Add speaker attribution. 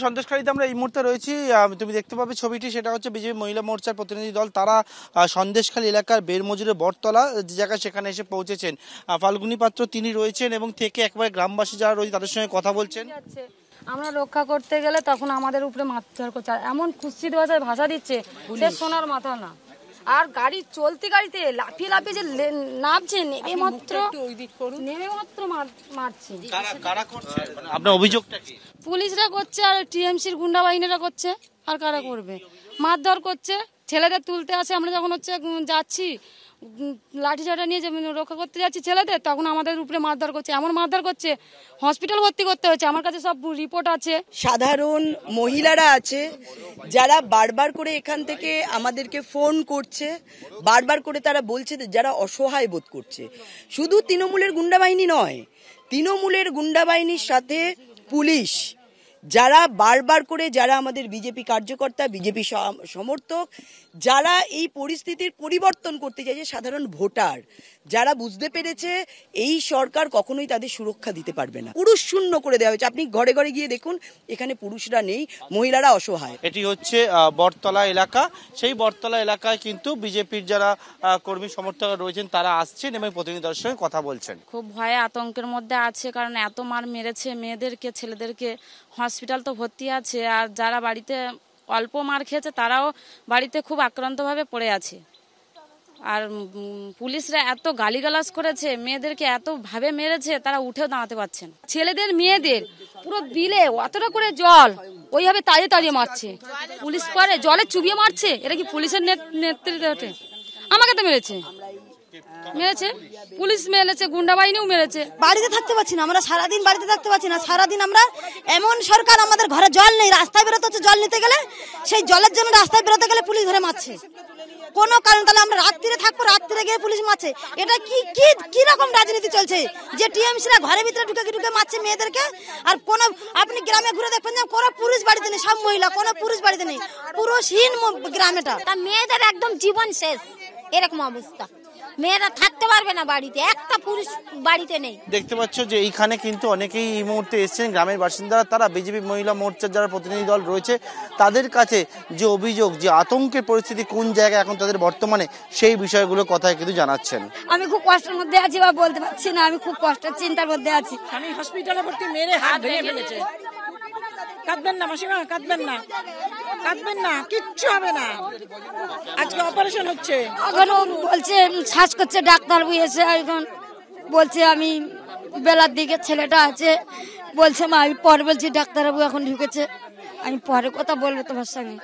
Speaker 1: সন্দেশখালীতে আমরা এই মুহূর্তে রয়েছি। তুমি দেখতে পাবে ছবিটি, সেটা হচ্ছে বিজেপি মহিলা মোর্চার প্রতিনিধি দল। তারা সন্দেশখালী এলাকার বেরমজুরের বটতলা যে জায়গায়, সেখানে এসে পৌঁছেছেন। ফাল্গুনী পাত্র তিনি রয়েছেন এবং থেকে একবার গ্রামবাসী যারা রয়েছে তাদের সঙ্গে কথা বলছেন।
Speaker 2: আমরা রক্ষা করতে গেলে তখন আমাদের উপরে মারধর করছে, এমন কুৎসিত ভাষায় ভাষা দিচ্ছে সে শোনার মাথা না। আর গাড়ি চলতি গাড়িতে লাফিয়ে লাফিয়ে যে নামছে, নেমে মাত্র মারছে।
Speaker 1: আপনার অভিযোগটা কি?
Speaker 2: পুলিশরা করছে আর টিএমসির গুন্ডা বাহিনীরা করছে, আর কারা করবে? মারধর করছে, ছেলেদের তুলতে আসে। আমরা যখন হচ্ছে যাচ্ছি লাঠি চাটা নিয়ে রক্ষা করতে যাচ্ছি ছেলেদের, তখন আমাদের উপরে মারধর করছে, এমন মারধর করছে হসপিটাল ভর্তি করতে হয়েছে। আমার কাছে সব রিপোর্ট আছে।
Speaker 3: সাধারণ মহিলারা আছে যারা বারবার করে এখান থেকে আমাদেরকে ফোন করছে, বারবার করে তারা বলছে যারা অসহায় বোধ করছে। শুধু তৃণমূলের গুন্ডা বাহিনী নয়, তৃণমূলের গুন্ডা বাহিনীর সাথে পুলিশ, যারা বারবার করে যারা আমাদের বিজেপি কার্যকর্তা, বিজেপি সমর্থক, যারা এই পরিস্থিতির পরিবর্তন করতে চাইছে, সাধারণ ভোটার যারা বুঝতে পেরেছে এই সরকার কখনোই তাদের সুরক্ষা দিতে পারবে না, পুরুষ শূন্য করে দেওয়া হয়েছে। আপনি ঘরে ঘরে গিয়ে দেখুন, এখানে পুরুষরা নেই, মহিলারা অসহায়।
Speaker 1: এটি হচ্ছে বটতলা এলাকা। সেই বটতলা এলাকায় কিন্তু বিজেপির যারা কর্মী সমর্থক রয়েছেন তারা আসছেন এবং প্রতিনিধিদের সঙ্গে কথা বলছেন।
Speaker 2: খুব ভয়ে আতঙ্কের মধ্যে আছে, কারণ এত মার মেরেছে মেয়েদেরকে, ছেলেদেরকে। হসপিটাল তো ভর্তি আছে, আর যারা বাড়িতে অল্প মার খেয়েছে তারাও বাড়িতে খুব আক্রান্তভাবে পড়ে আছে। আর পুলিশরা এত গালিগালাজ করেছে, মেয়েদেরকে এত ভাবে মেরেছে, তারা উঠেও দাঁড়াতে পারছেন। ছেলেদের মেয়েদের পুরো বিলে অতটা করে জল ওইভাবে তাড়িয়ে তাড়িয়ে মারছে। পুলিশ পরে জলে চুবিয়ে মারছে। এটা কি পুলিশের নেতৃত্বে? আমাকে তো মেরেছে, পুলিশ মেরেছে, গুন্ডা বাহিনীও মেরেছে।
Speaker 4: বাড়িতে থাকতে পারছি না আমরা, সারাদিন বাড়িতে থাকতে পারছি না। সারাদিন আমরা, এমন সরকার, আমাদের ঘরে জল নেই, রাস্তায় বেরোতে হচ্ছে জল নিতে গেলে। সেই জলের জন্য রাস্তায় বেরোতে গেলে পুলিশ ধরে মারছে কোনো কারণ। তাহলে আমরা রাত্রিরে থাকবো, রাত্রিরে গিয়ে পুলিশ মারছে। এটা কি রকম রাজনীতি চলছে যে টিএমসিরা ঘরের ভিতরে ঢুকে মারছে মেয়েদেরকে? আর কোন আপনি গ্রামে ঘুরে দেখবেন যে কোনো পুরুষ বাড়িতে নেই, সব মহিলা, কোনো পুরুষ বাড়িতে নেই, পুরুষহীন গ্রাম এটা।
Speaker 5: মেয়েদের একদম জীবন শেষ, এরকম অবস্থা। মেয়েরা থাকতে পারবে না বাড়িতে, একটা পুরুষ বাড়িতে নেই।
Speaker 1: দেখতে পাচ্ছ যে এইখানে কিন্তু অনেকেই এই মুহূর্তে এসেছেন গ্রামের বাসিন্দারা। তারা বিজেপি মহিলা মোর্চার যারা প্রতিনিধি দল রয়েছে তাদের কাছে যে অভিযোগ, যে আতঙ্কের পরিস্থিতি কোন জায়গায় এখন তাদের বর্তমানে, সেই বিষয়গুলো কথায় কিন্তু জানাচ্ছেন।
Speaker 2: আমি খুব কষ্টের মধ্যে আছি, বা বলতে পারছি না, আমি খুব কষ্টের চিন্তার মধ্যে আছি।
Speaker 6: আমি হসপিটালে ভর্তি, মেরে হাত ভেঙে ফেলেছে। কাঁদবেন না মাসিমা, কাঁদবেন না, কাঁদবেন না, কিচ্ছু হবে না। আজকে অপারেশন হচ্ছে।
Speaker 2: এখন বলছে শ্বাস করছে, ডাক্তার এসে এখন বলছে আমি বেলার দিকে ছেলেটা আছে, বলছে মা আমি পরে বলছি ডাক্তারবাবু এখন ঢুকেছে, আমি পরে কথা বলবো তোমার সঙ্গে।